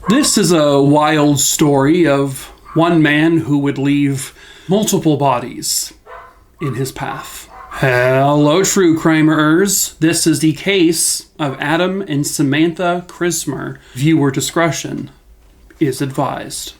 This is a wild story of one man who would leave multiple bodies in his path. Hello, true crimerers. This is the case of Adam and Samantha Chrismer. Viewer discretion is advised.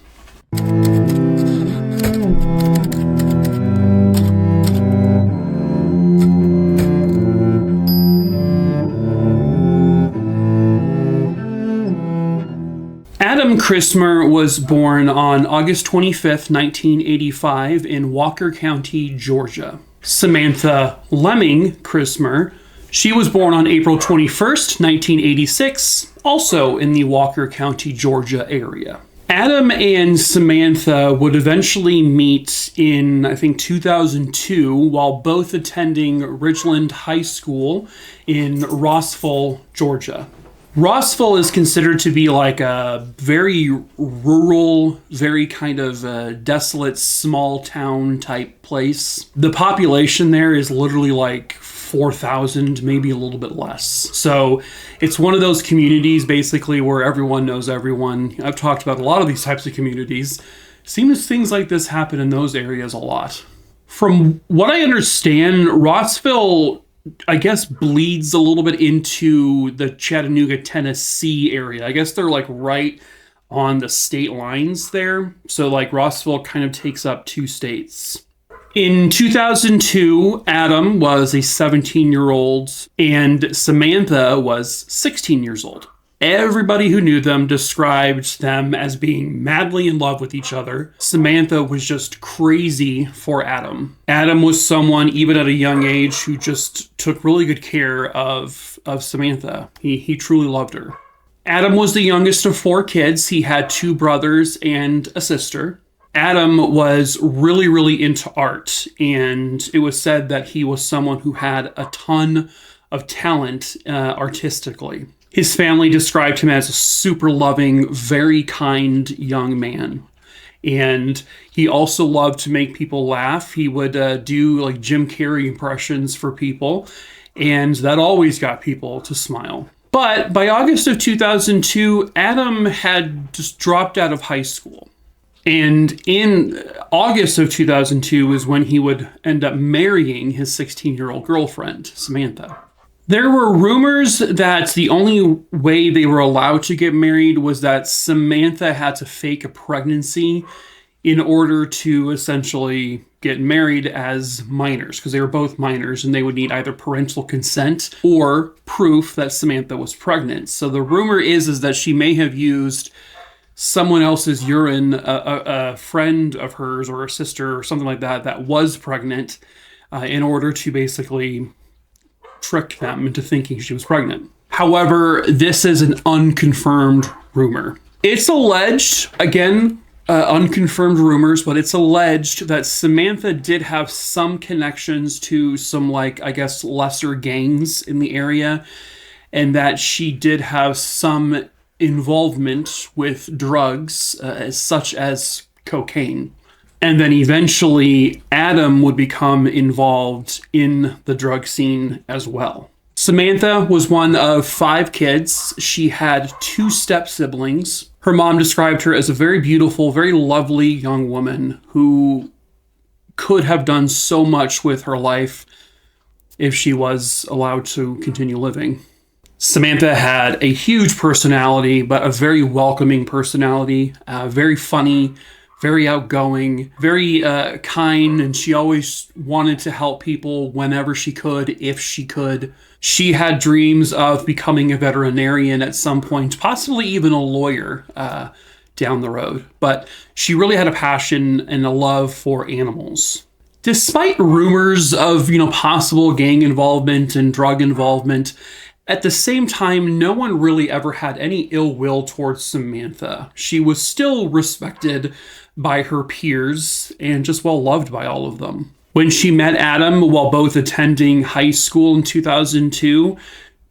Adam Chrismer was born on August 25th, 1985 in Walker County, Georgia. Samantha Lemming Chrismer, she was born on April 21st, 1986, also in the Walker County, Georgia area. Adam and Samantha would eventually meet in, I think, 2002 while both attending Ridgeland High School in Rossville, Georgia. Rossville is considered to be like a very rural, very kind of desolate, small town type place. The population there is literally like 4,000, maybe a little bit less. So it's one of those communities basically where everyone knows everyone. I've talked about a lot of these types of communities. Seems things like this happen in those areas a lot. From what I understand, Rossville, I guess, bleeds a little bit into the Chattanooga, Tennessee area. I guess they're like right on the state lines there. So like Rossville kind of takes up two states. In 2002, Adam was a 17-year-old and Samantha was 16 years old. Everybody who knew them described them as being madly in love with each other. Samantha was just crazy for Adam. Adam was someone, even at a young age, who just took really good care of Samantha. He truly loved her. Adam was the youngest of four kids. He had two brothers and a sister. Adam was really, really into art, and it was said that he was someone who had a ton of talent artistically. His family described him as a super loving, very kind young man. And he also loved to make people laugh. He would do like Jim Carrey impressions for people, and that always got people to smile. But by August of 2002, Adam had just dropped out of high school. And in August of 2002 is when he would end up marrying his 16-year-old girlfriend, Samantha. There were rumors that the only way they were allowed to get married was that Samantha had to fake a pregnancy in order to essentially get married as minors, because they were both minors and they would need either parental consent or proof that Samantha was pregnant. So the rumor is that she may have used someone else's urine, a friend of hers or a sister or something like that that was pregnant in order to basically trick them into thinking she was pregnant. However, this is an unconfirmed rumor. It's alleged, again, unconfirmed rumors, but it's alleged that Samantha did have some connections to some, like, I guess, lesser gangs in the area, and that she did have some involvement with drugs, such as cocaine. And then eventually, Adam would become involved in the drug scene as well. Samantha was one of 5 kids. She had 2 step-siblings. Her mom described her as a very beautiful, very lovely young woman who could have done so much with her life if she was allowed to continue living. Samantha had a huge personality, but a very welcoming personality, very funny, very outgoing, very kind, and she always wanted to help people whenever she could, if she could. She had dreams of becoming a veterinarian at some point, possibly even a lawyer down the road. But she really had a passion and a love for animals. Despite rumors of, possible gang involvement and drug involvement, at the same time, no one really ever had any ill will towards Samantha. She was still respected by her peers and just well loved by all of them. When she met Adam while both attending high school in 2002,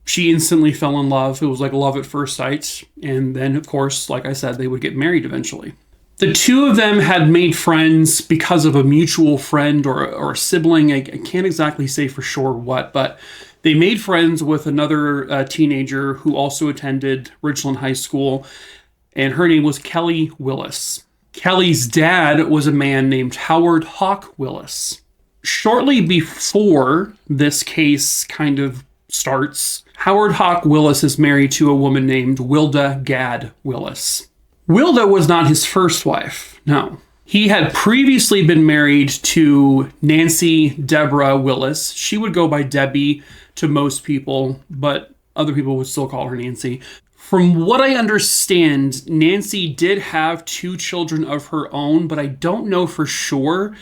she instantly fell in love. It was like love at first sight. And then, of course, like I said, they would get married eventually. The two of them had made friends because of a mutual friend or a sibling. I can't exactly say for sure what, but they made friends with another teenager who also attended Ridgeland High School. and her name was Kelly Willis. Kelly's dad was a man named Howard Hawk Willis. Shortly before this case kind of starts, Howard Hawk Willis is married to a woman named Wilda Gad Willis. Wilda was not his first wife, no. He had previously been married to Nancy Deborah Willis. She would go by Debbie to most people, but other people would still call her Nancy. From what I understand, Nancy did have 2 children of her own, but I don't know for sure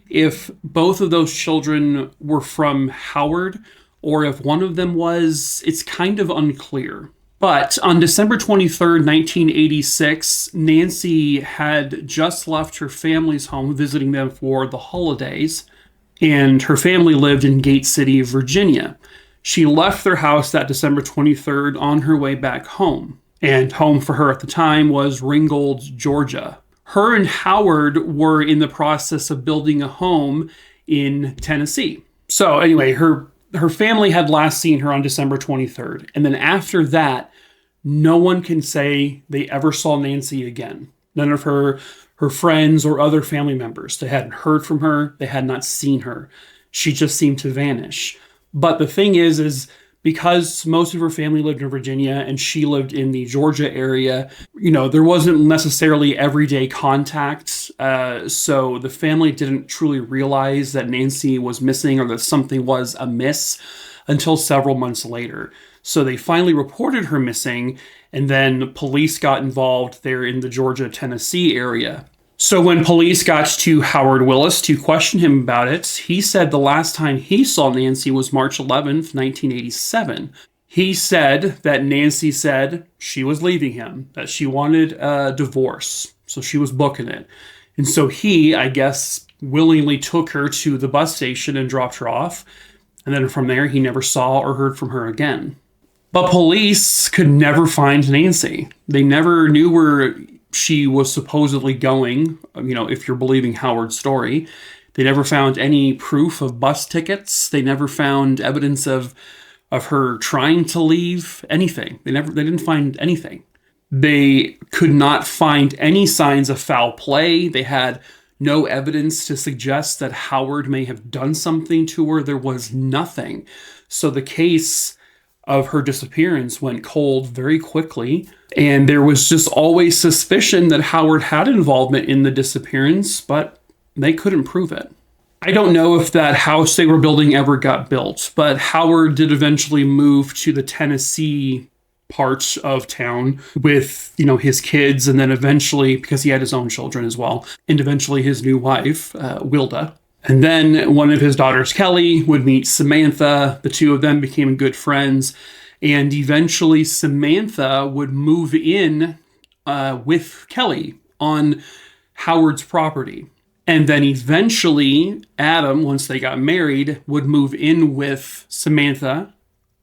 if both of those children were from Howard or if one of them was. It's kind of unclear. But on December 23rd, 1986, Nancy had just left her family's home, visiting them for the holidays, and her family lived in Gate City, Virginia. She left their house that December 23rd on her way back home, and home for her at the time was Ringgold, Georgia. Her and Howard were in the process of building a home in Tennessee. So anyway, her family had last seen her on December 23rd. And then after that, no one can say they ever saw Nancy again. None of her friends or other family members. They hadn't heard from her. They had not seen her. She just seemed to vanish. But the thing is because most of her family lived in Virginia and she lived in the Georgia area, there wasn't necessarily everyday contact. So the family didn't truly realize that Nancy was missing or that something was amiss until several months later. So they finally reported her missing, and then police got involved there in the Georgia-Tennessee area. So when police got to Howard Willis to question him about it, he said the last time he saw Nancy was March 11th, 1987. He said that Nancy said she was leaving him, that she wanted a divorce, so she was booking it. And so he, I guess, willingly took her to the bus station and dropped her off. And then from there, he never saw or heard from her again. But police could never find Nancy. They never knew where she was supposedly going, if you're believing Howard's story. They never found any proof of bus tickets. They never found evidence of her trying to leave, anything. They didn't find anything. They could not find any signs of foul play. They had no evidence to suggest that Howard may have done something to her. There was nothing. So the case of her disappearance went cold very quickly, and there was just always suspicion that Howard had involvement in the disappearance, but they couldn't prove it. I don't know if that house they were building ever got built, but Howard did eventually move to the Tennessee part of town with, his kids, and then eventually, because he had his own children as well, and eventually his new wife, Wilda. And then one of his daughters, Kelly, would meet Samantha. The two of them became good friends. And eventually Samantha would move in with Kelly on Howard's property. And then eventually Adam, once they got married, would move in with Samantha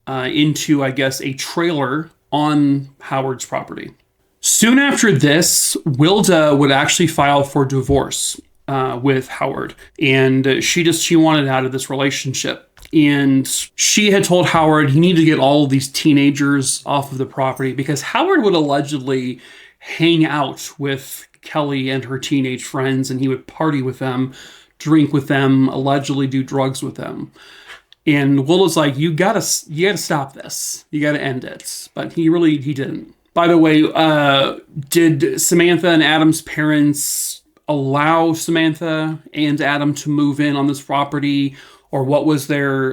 into, I guess, a trailer on Howard's property. Soon after this, Wilda would actually file for divorce with Howard, and she wanted out of this relationship. And she had told Howard he needed to get all of these teenagers off of the property because Howard would allegedly hang out with Kelly and her teenage friends, and he would party with them, drink with them, allegedly do drugs with them. And Wilda's like, you gotta stop this. You gotta end it. But he didn't. By the way, did Samantha and Adam's parents allow Samantha and Adam to move in on this property, or what was their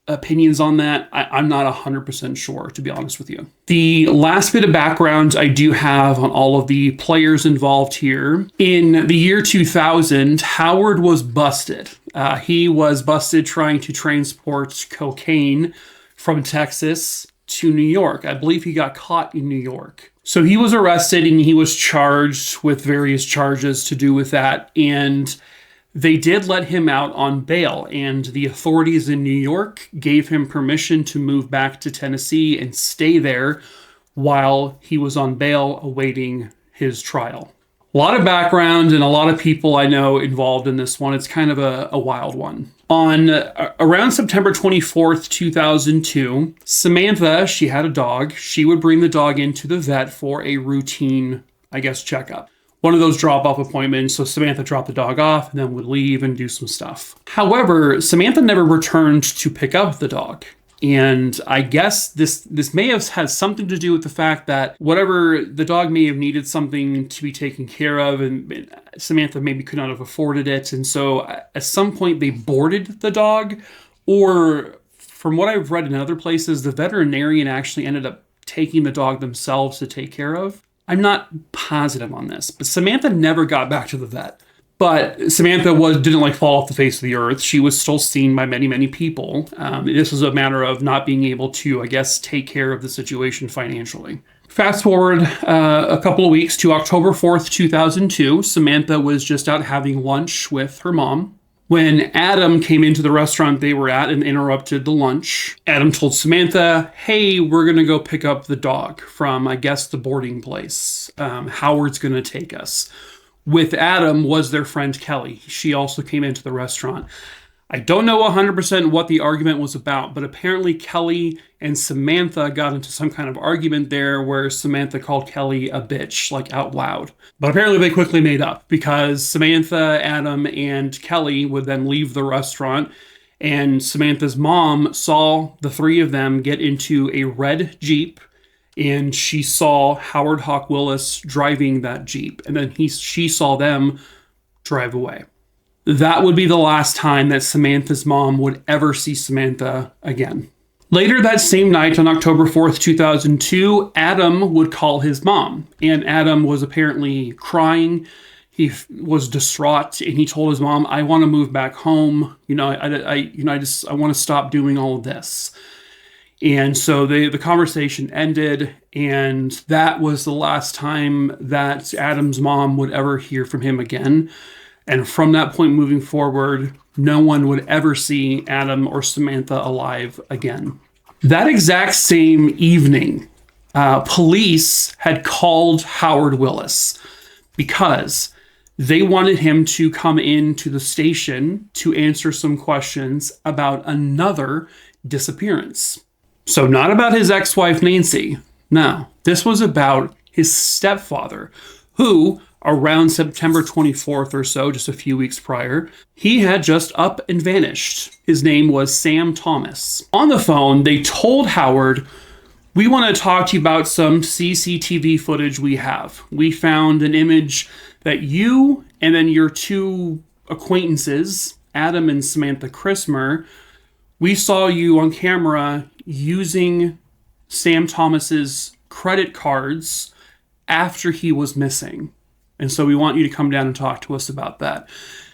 opinions on that? I'm not 100% sure, to be honest with you. The last bit of background I do have on all of the players involved here. In the year 2000, Howard was busted. He was busted trying to transport cocaine from Texas to New York. I believe he got caught in New York. So he was arrested and he was charged with various charges to do with that. And they did let him out on bail. And the authorities in New York gave him permission to move back to Tennessee and stay there while he was on bail awaiting his trial. A lot of background and a lot of people I know involved in this one. It's kind of a wild one. On around September 24th, 2002, Samantha, she had a dog. She would bring the dog into the vet for a routine, I guess, checkup. One of those drop-off appointments, so Samantha dropped the dog off and then would leave and do some stuff. However, Samantha never returned to pick up the dog. And I guess this may have had something to do with the fact that whatever the dog may have needed something to be taken care of, and Samantha maybe could not have afforded it. And so at some point they boarded the dog, or from what I've read in other places, the veterinarian actually ended up taking the dog themselves to take care of. I'm not positive on this, but Samantha never got back to the vet. But Samantha didn't fall off the face of the earth. She was still seen by many, many people. This was a matter of not being able to, I guess, take care of the situation financially. Fast forward a couple of weeks to October 4th, 2002. Samantha was just out having lunch with her mom when Adam came into the restaurant they were at and interrupted the lunch. Adam told Samantha, hey, we're going to go pick up the dog from, I guess, the boarding place. Howard's going to take us. With Adam was their friend Kelly. She also came into the restaurant. I don't know 100% what the argument was about, but apparently Kelly and Samantha got into some kind of argument there where Samantha called Kelly a bitch, out loud. But apparently they quickly made up because Samantha, Adam, and Kelly would then leave the restaurant, and Samantha's mom saw the three of them get into a red Jeep, and she saw Howard Hawk Willis driving that Jeep, and then she saw them drive away. That would be the last time that Samantha's mom would ever see Samantha again. Later that same night on October 4th, 2002, Adam would call his mom, and Adam was apparently crying. He was distraught, and he told his mom, I want to move back home. I want to stop doing all of this. And so the conversation ended, and that was the last time that Adam's mom would ever hear from him again. And from that point moving forward, no one would ever see Adam or Samantha alive again. That exact same evening, police had called Howard Willis because they wanted him to come into the station to answer some questions about another disappearance. So not about his ex-wife, Nancy. No, this was about his stepfather, who, around September 24th or so, just a few weeks prior, he had just up and vanished. His name was Sam Thomas. On the phone, they told Howard, we want to talk to you about some CCTV footage we have. We found an image that you and then your two acquaintances, Adam and Samantha Chrismer, we saw you on camera using Sam Thomas's credit cards after he was missing. And so we want you to come down and talk to us about that.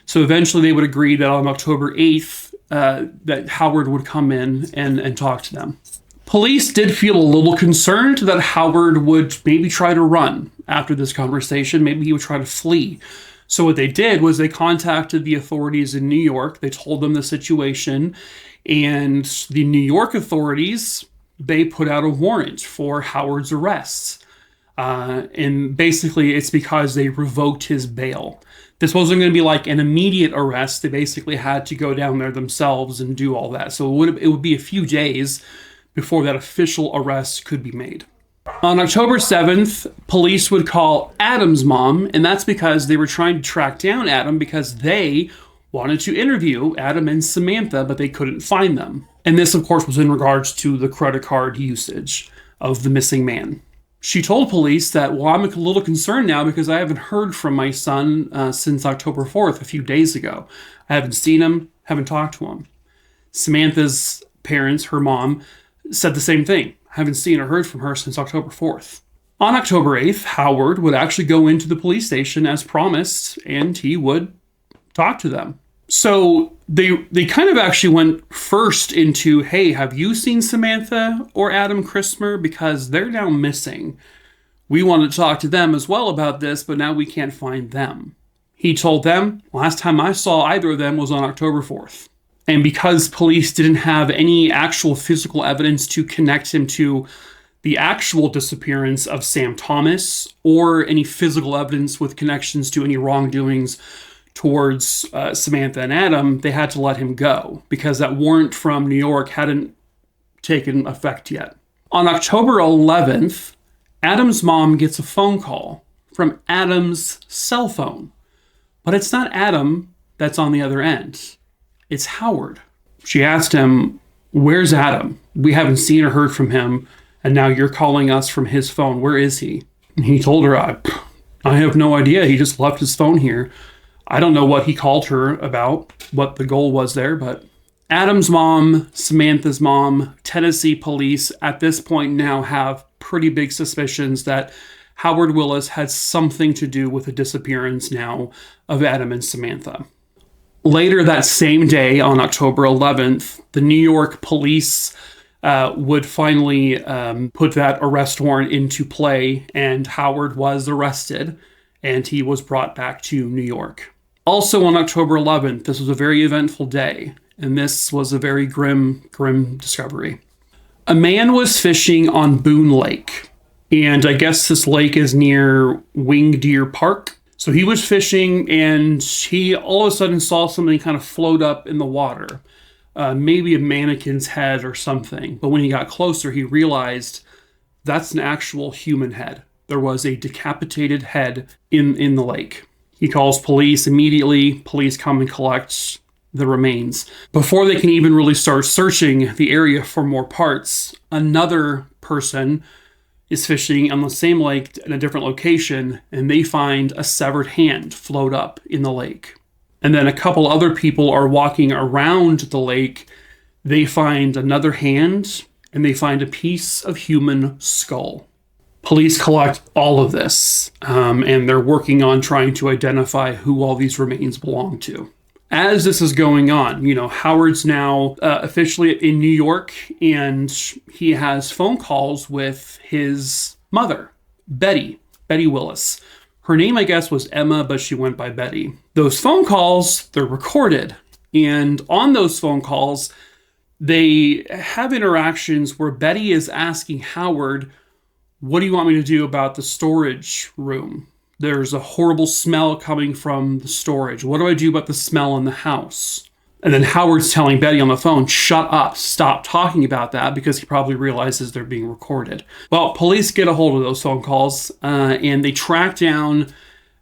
So eventually they would agree that on October 8th, that Howard would come in and talk to them. Police did feel a little concerned that Howard would maybe try to run after this conversation. Maybe he would try to flee. So what they did was they contacted the authorities in New York. They told them the situation. And the New York authorities, they put out a warrant for Howard's arrest. And basically it's because they revoked his bail. This wasn't going to be an immediate arrest. They basically had to go down there themselves and do all that. So it would be a few days before that official arrest could be made. On October 7th, police would call Adam's mom, and that's because they were trying to track down Adam because they wanted to interview Adam and Samantha, but they couldn't find them. And this, of course, was in regards to the credit card usage of the missing man. She told police that, I'm a little concerned now because I haven't heard from my son since October 4th, a few days ago. I haven't seen him, haven't talked to him. Samantha's parents, her mom, said the same thing. I haven't seen or heard from her since October 4th. On October 8th, Howard would actually go into the police station as promised, and he would talk to them. So they kind of actually went first into, hey, have you seen Samantha or Adam Chrismer? Because they're now missing. We want to talk to them as well about this, but now we can't find them. He told them, last time I saw either of them was on October 4th. And because police didn't have any actual physical evidence to connect him to the actual disappearance of Sam Thomas or any physical evidence with connections to any wrongdoings towards Samantha and Adam, they had to let him go because that warrant from New York hadn't taken effect yet. On October 11th, Adam's mom gets a phone call from Adam's cell phone. But it's not Adam that's on the other end. It's Howard. She asked him, "Where's Adam? We haven't seen or heard from him, and now you're calling us from his phone. Where is he?" And he told her, I have no idea. He just left his phone here. I don't know what he called her about, what the goal was there, but Adam's mom, Samantha's mom, Tennessee police at this point now have pretty big suspicions that Howard Willis had something to do with the disappearance now of Adam and Samantha. Later that same day, on October 11th, the New York police would finally put that arrest warrant into play, and Howard was arrested, and he was brought back to New York. Also on October 11th, this was a very eventful day, and this was a very grim discovery. A man was fishing on Boone Lake, and I guess this lake is near Winged Deer Park. So he was fishing, and he all of a sudden saw something kind of float up in the water. Maybe a mannequin's head or something. But when he got closer, he realized that's an actual human head. There was a decapitated head in the lake. He calls police immediately. Police come and collect the remains. Before they can even really start searching the area for more parts, another person is fishing on the same lake in a different location, and they find a severed hand float up in the lake. And then a couple other people are walking around the lake. They find another hand, and they find a piece of human skull. Police collect all of this, and they're working on trying to identify who all these remains belong to. As this is going on, Howard's now officially in New York, and he has phone calls with his mother, Betty Willis. Her name, I guess, was Emma, but she went by Betty. Those phone calls, they're recorded. And on those phone calls, they have interactions where Betty is asking Howard, "What do you want me to do about the storage room? There's a horrible smell coming from the storage. What do I do about the smell in the house?" And then Howard's telling Betty on the phone, "Shut up, stop talking about that," because he probably realizes they're being recorded. Well, police get a hold of those phone calls, and they track down,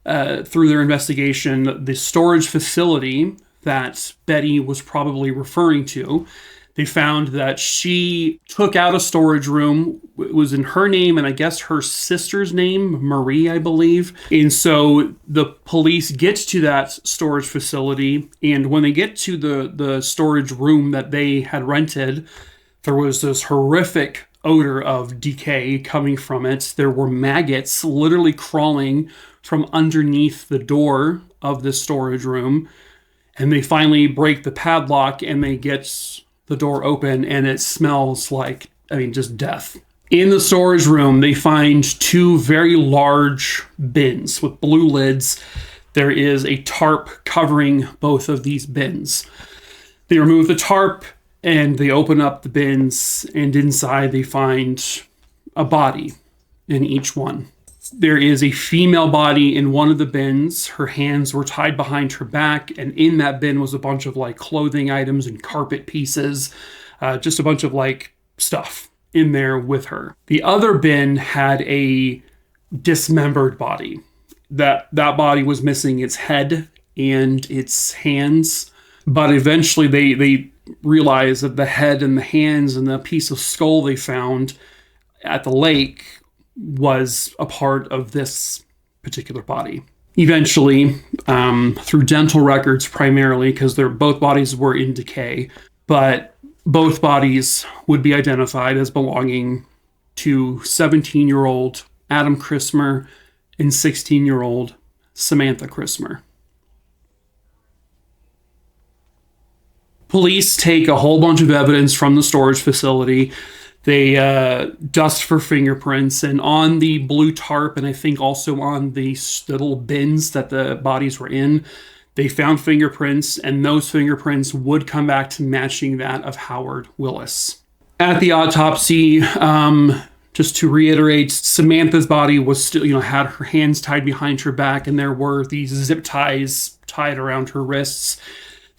through their investigation, the storage facility that Betty was probably referring to. They found that she took out a storage room. It was in her name and I guess her sister's name, Marie, I believe. And so the police get to that storage facility, and when they get to the storage room that they had rented, there was this horrific odor of decay coming from it. There were maggots literally crawling from underneath the door of the storage room. And they finally break the padlock and they get the door open, and it smells like, just death. In the storage room, they find two very large bins with blue lids. There is a tarp covering both of these bins. They remove the tarp and they open up the bins, and inside they find a body in each one. There is a female body in one of the bins. Her hands were tied behind her back, and in that bin was a bunch of clothing items and carpet pieces, just a bunch of stuff in there with her. The other bin had a dismembered body. That body was missing its head and its hands, but eventually they realized that the head and the hands and the piece of skull they found at the lake was a part of this particular body. Eventually, through dental records primarily, because both bodies were in decay, but both bodies would be identified as belonging to 17-year-old Adam Chrismer and 16-year-old Samantha Chrismer. Police take a whole bunch of evidence from the storage facility. They dust for fingerprints, and on the blue tarp, and I think also on the little bins that the bodies were in, they found fingerprints, and those fingerprints would come back to matching that of Howard Willis. At the autopsy, Just to reiterate, Samantha's body was still, had her hands tied behind her back, and there were these zip ties tied around her wrists.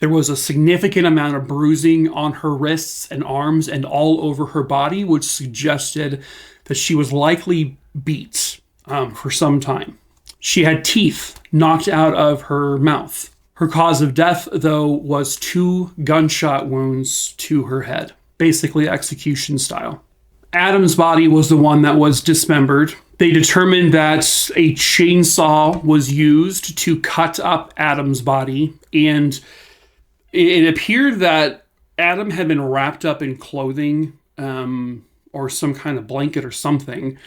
There was a significant amount of bruising on her wrists and arms and all over her body, which suggested that she was likely beat for some time. She had teeth knocked out of her mouth. Her cause of death, though, was 2 gunshot wounds to her head, basically execution style. Adam's body was the one that was dismembered. They determined that a chainsaw was used to cut up Adam's body, and it appeared that Adam had been wrapped up in clothing or some kind of blanket or something,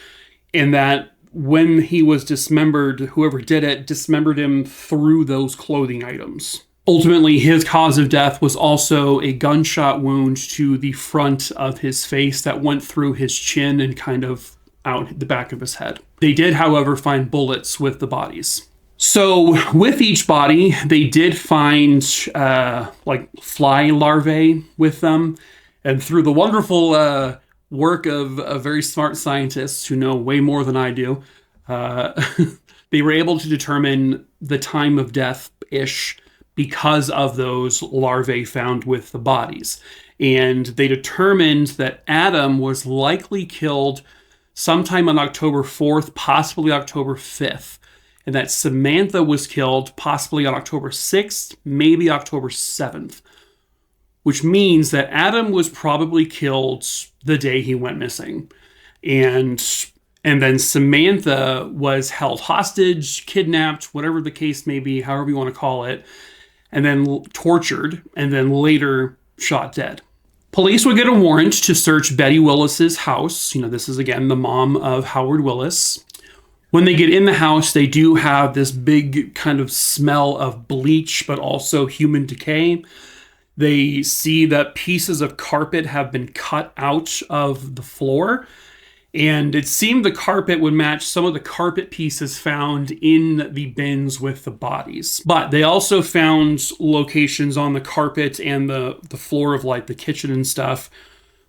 and that when he was dismembered, whoever did it dismembered him through those clothing items. Ultimately, his cause of death was also a gunshot wound to the front of his face that went through his chin and kind of out the back of his head. They did, however, find bullets with the bodies. So with each body, they did find fly larvae with them. And through the wonderful work of very smart scientists who know way more than I do, they were able to determine the time of death-ish because of those larvae found with the bodies. And they determined that Adam was likely killed sometime on October 4th, possibly October 5th. And that Samantha was killed possibly on October 6th, maybe October 7th. Which means that Adam was probably killed the day he went missing. And then Samantha was held hostage, kidnapped, whatever the case may be, however you want to call it, and then tortured, and then later shot dead. Police would get a warrant to search Betty Willis's house. This is, again, the mom of Howard Willis. When they get in the house, they do have this big kind of smell of bleach, but also human decay. They see that pieces of carpet have been cut out of the floor, and it seemed the carpet would match some of the carpet pieces found in the bins with the bodies. But they also found locations on the carpet and the floor of the kitchen and stuff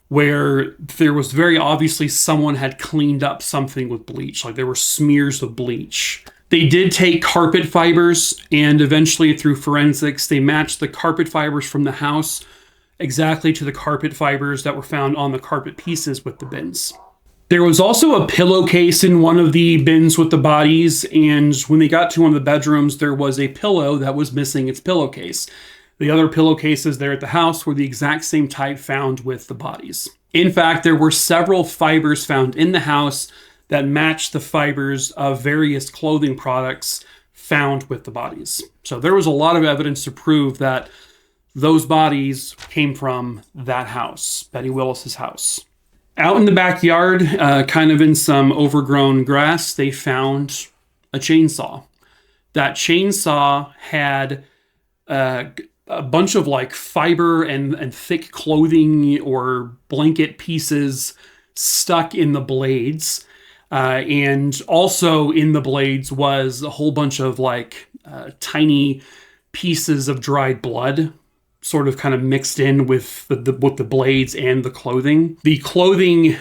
where there was very obviously someone had cleaned up something with bleach. There were smears of bleach. They did take carpet fibers, and eventually through forensics, they matched the carpet fibers from the house exactly to the carpet fibers that were found on the carpet pieces with the bins. There was also a pillowcase in one of the bins with the bodies, and when they got to one of the bedrooms, there was a pillow that was missing its pillowcase. The other pillowcases there at the house were the exact same type found with the bodies. In fact, there were several fibers found in the house that matched the fibers of various clothing products found with the bodies. So there was a lot of evidence to prove that those bodies came from that house, Betty Willis's house. Out in the backyard, kind of in some overgrown grass, they found a chainsaw. That chainsaw had a bunch of fiber and thick clothing or blanket pieces stuck in the blades. And also in the blades was a whole bunch of tiny pieces of dried blood, sort of kind of mixed in with the blades and the clothing. The clothing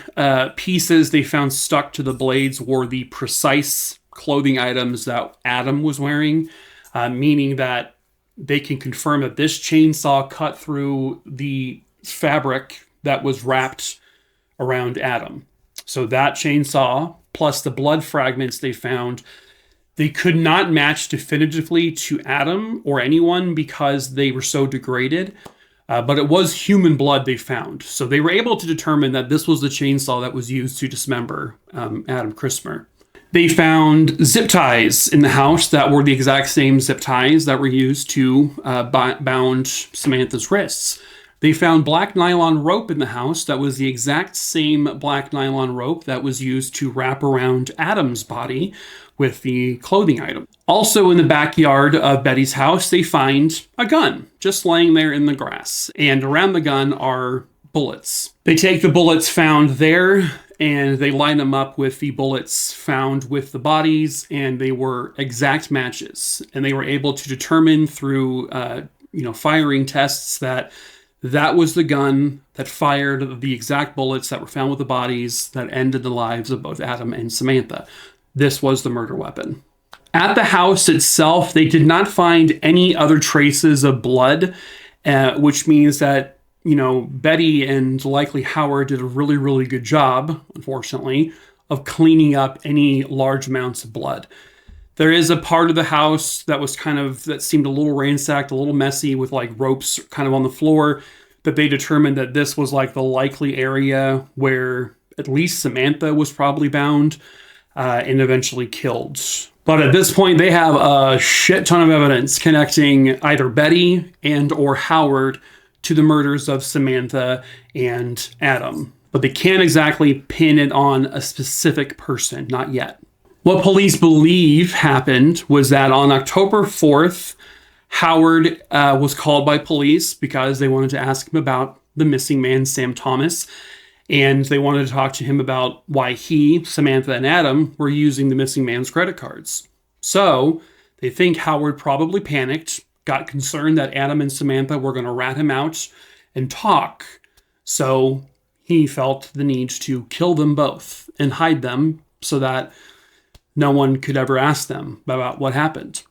pieces they found stuck to the blades were the precise clothing items that Adam was wearing, meaning that they can confirm that this chainsaw cut through the fabric that was wrapped around Adam. So that chainsaw, plus the blood fragments they found, they could not match definitively to Adam or anyone because they were so degraded. But it was human blood they found. So they were able to determine that this was the chainsaw that was used to dismember Adam Chrismer. They found zip ties in the house that were the exact same zip ties that were used to bound Samantha's wrists. They found black nylon rope in the house that was the exact same black nylon rope that was used to wrap around Adam's body with the clothing item. Also in the backyard of Betty's house, they find a gun just laying there in the grass. And around the gun are bullets. They take the bullets found there and they line them up with the bullets found with the bodies, and they were exact matches. And they were able to determine through firing tests that That was the gun that fired the exact bullets that were found with the bodies that ended the lives of both Adam and Samantha. This was the murder weapon. At the house itself, they did not find any other traces of blood, which means that, Betty and likely Howard did a really, really good job, unfortunately, of cleaning up any large amounts of blood. There is a part of the house that seemed a little ransacked, a little messy, with like ropes kind of on the floor, that they determined that this was like the likely area where at least Samantha was probably bound and eventually killed. But at this point, they have a shit ton of evidence connecting either Betty and or Howard to the murders of Samantha and Adam. But they can't exactly pin it on a specific person, not yet. What police believe happened was that on October 4th, Howard was called by police because they wanted to ask him about the missing man, Sam Thomas. And they wanted to talk to him about why he, Samantha, and Adam were using the missing man's credit cards. So they think Howard probably panicked, got concerned that Adam and Samantha were going to rat him out and talk. So he felt the need to kill them both and hide them so that no one could ever ask them about what happened.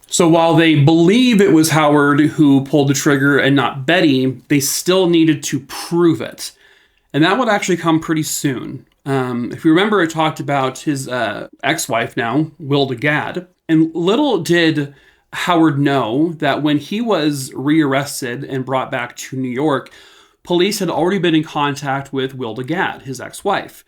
So while they believe it was Howard who pulled the trigger and not Betty, they still needed to prove it. And that would actually come pretty soon. If you remember, I talked about his ex-wife now, Wilda Gadd. And little did Howard know that when he was rearrested and brought back to New York, police had already been in contact with Wilda Gadd, his ex-wife.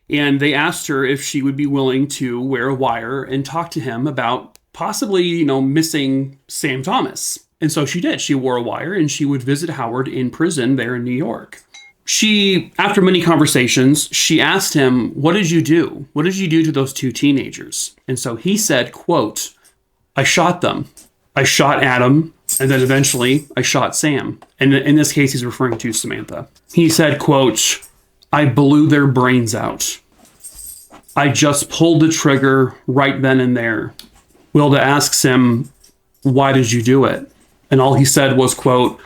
And they asked her if she would be willing to wear a wire and talk to him about possibly, missing Sam Thomas. And so she did. She wore a wire and she would visit Howard in prison there in New York. After many conversations, she asked him, "What did you do? What did you do to those two teenagers?" And so he said, quote, "I shot them. I shot Adam, and then eventually I shot Sam." And in this case, he's referring to Samantha. He said, quote, "I blew their brains out. I just pulled the trigger right then and there." Wilda asks him, "Why did you do it?" And all he said was, quote,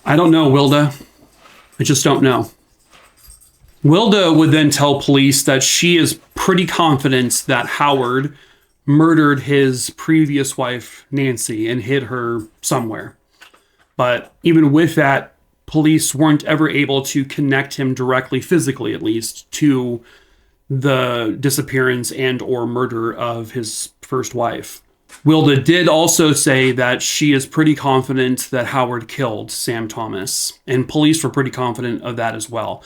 "I don't know, Wilda. I just don't know." Wilda would then tell police that she is pretty confident that Howard murdered his previous wife, Nancy, and hid her somewhere. But even with that, police weren't ever able to connect him directly, physically at least, to the disappearance and or murder of his first wife. Wilda did also say that she is pretty confident that Howard killed Sam Thomas, and police were pretty confident of that as well.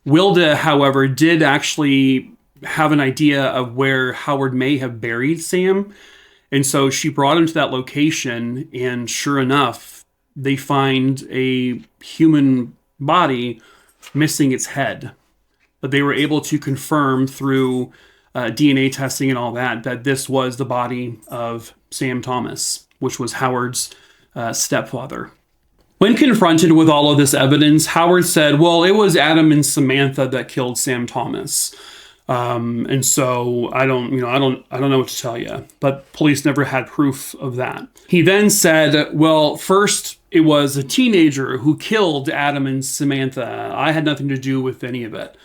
Wilda, however, did actually have an idea of where Howard may have buried Sam, and so she brought him to that location, and sure enough, they find a human body missing its head. But they were able to confirm through DNA testing and all that this was the body of Sam Thomas, which was Howard's stepfather. When confronted with all of this evidence, Howard said, "Well, it was Adam and Samantha that killed Sam Thomas, and so I don't know what to tell you." But police never had proof of that. He then said, "Well, first it was a teenager who killed Adam and Samantha. I had nothing to do with any of it."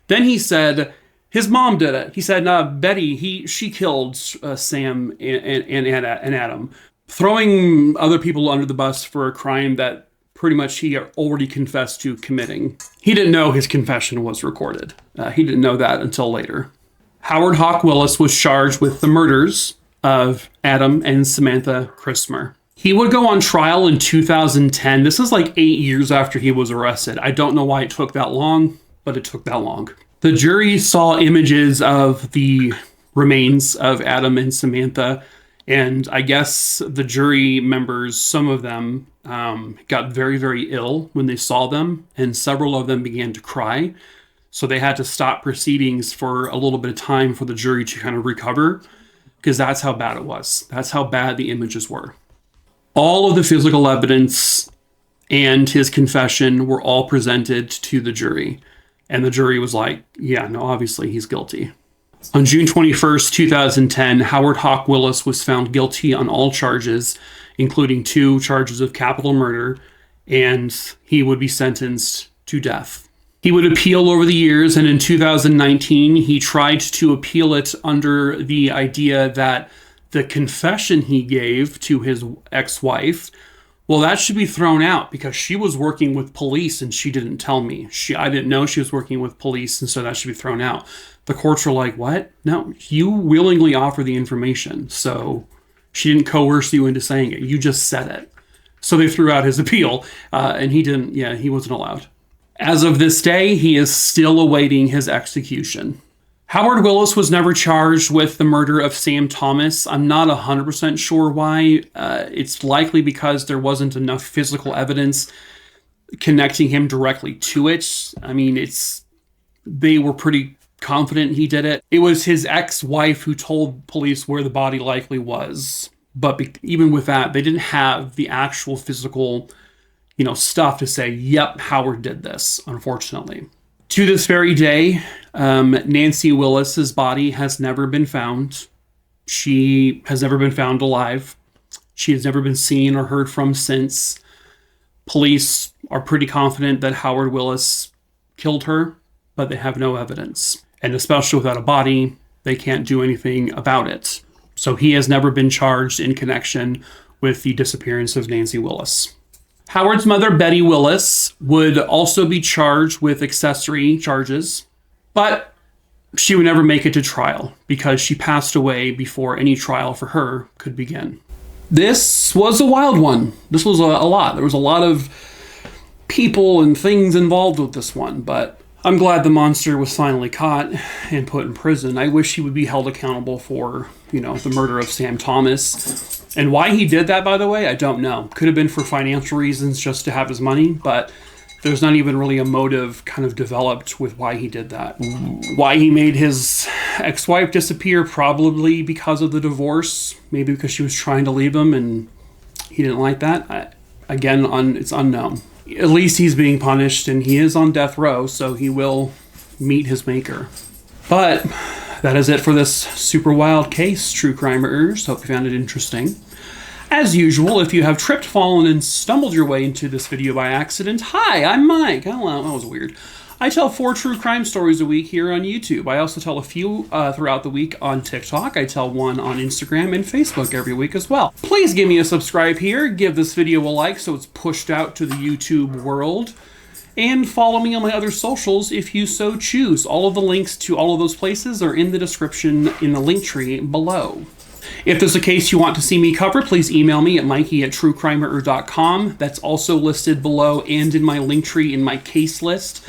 Then he said, his mom did it. He said, Betty, she killed Sam and Adam, throwing other people under the bus for a crime that pretty much he already confessed to committing. He didn't know his confession was recorded. He didn't know that until later. Howard Hawk Willis was charged with the murders of Adam and Samantha Chrismer. He would go on trial in 2010. This is like 8 years after he was arrested. I don't know why it took that long, but it took that long. The jury saw images of the remains of Adam and Samantha, and I guess the jury members, some of them, got very, very ill when they saw them, and several of them began to cry. So they had to stop proceedings for a little bit of time for the jury to kind of recover, because that's how bad it was. That's how bad the images were. All of the physical evidence and his confession were all presented to the jury. And the jury was like, yeah, no, obviously he's guilty. On June 21st, 2010, Howard Hawk Willis was found guilty on all charges, including 2 charges of capital murder and he would be sentenced to death. He would appeal over the years, and in 2019, he tried to appeal it under the idea that the confession he gave to his ex-wife, well, that should be thrown out because she was working with police and she didn't tell me. I didn't know she was working with police, and so that should be thrown out. The courts were like, what? No, you willingly offer the information, so she didn't coerce you into saying it. You just said it. So they threw out his appeal, and he wasn't allowed. As of this day, he is still awaiting his execution. Howard Willis was never charged with the murder of Sam Thomas. I'm not 100% sure why. It's likely because there wasn't enough physical evidence connecting him directly to it. I mean, they were pretty confident he did it. It was his ex-wife who told police where the body likely was. But even with that, they didn't have the actual physical stuff to say, yep, Howard did this, unfortunately. To this very day, Nancy Willis's body has never been found. She has never been found alive. She has never been seen or heard from since. Police are pretty confident that Howard Willis killed her, but they have no evidence. And especially without a body, they can't do anything about it. So he has never been charged in connection with the disappearance of Nancy Willis. Howard's mother, Betty Willis, would also be charged with accessory charges, but she would never make it to trial because she passed away before any trial for her could begin. This was a wild one. This was a lot. There was a lot of people and things involved with this one, but I'm glad the monster was finally caught and put in prison. I wish he would be held accountable for, the murder of Sam Thomas. And why he did that, by the way, I don't know. Could have been for financial reasons, just to have his money, but there's not even really a motive kind of developed with why he did that. Why he made his ex-wife disappear, probably because of the divorce. Maybe because she was trying to leave him and he didn't like that. It's unknown. At least he's being punished, and he is on death row, so he will meet his maker. But that is it for this super wild case, true crimerers. Hope you found it interesting. As usual, if you have tripped, fallen, and stumbled your way into this video by accident, hi, I'm Mike. Hello, that was weird. I tell 4 true crime stories a week here on YouTube. I also tell a few throughout the week on TikTok. I tell one on Instagram and Facebook every week as well. Please give me a subscribe here. Give this video a like so it's pushed out to the YouTube world. And follow me on my other socials if you so choose. All of the links to all of those places are in the description in the link tree below. If there's a case you want to see me cover, please email me at mikey@truecrimerer.com. That's also listed below and in my link tree in my case list.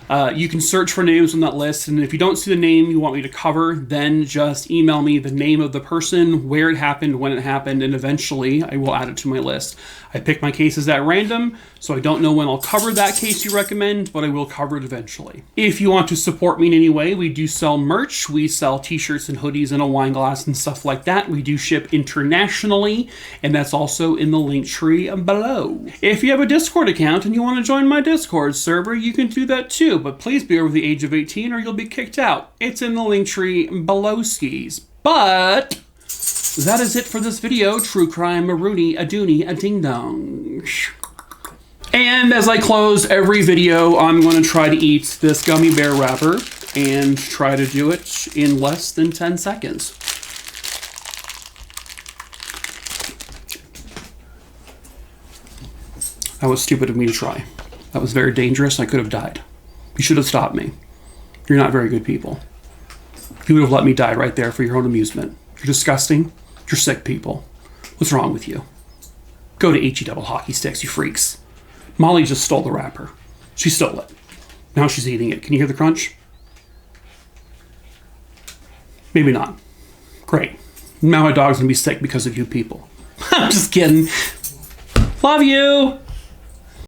You can search for names on that list, and if you don't see the name you want me to cover, then just email me the name of the person, where it happened, when it happened, and eventually I will add it to my list. I pick my cases at random, so I don't know when I'll cover that case you recommend, but I will cover it eventually. If you want to support me in any way, we do sell merch. We sell t-shirts and hoodies and a wine glass and stuff like that. We do ship internationally, and that's also in the link tree below. If you have a Discord account and you want to join my Discord server, you can do that too, but please be over the age of 18 or you'll be kicked out. It's in the link tree below skis. But that is it for this video. True crime, a Rooney, a Dooney, a ding dong. And as I close every video, I'm going to try to eat this gummy bear wrapper and try to do it in less than 10 seconds. That was stupid of me to try. That was very dangerous. I could have died. You should have stopped me. You're not very good people. You would have let me die right there for your own amusement. You're disgusting. You're sick people. What's wrong with you? Go to HE double hockey sticks, you freaks. Molly just stole the wrapper. She stole it. Now she's eating it. Can you hear the crunch? Maybe not. Great. Now my dog's gonna be sick because of you people. I'm just kidding. Love you!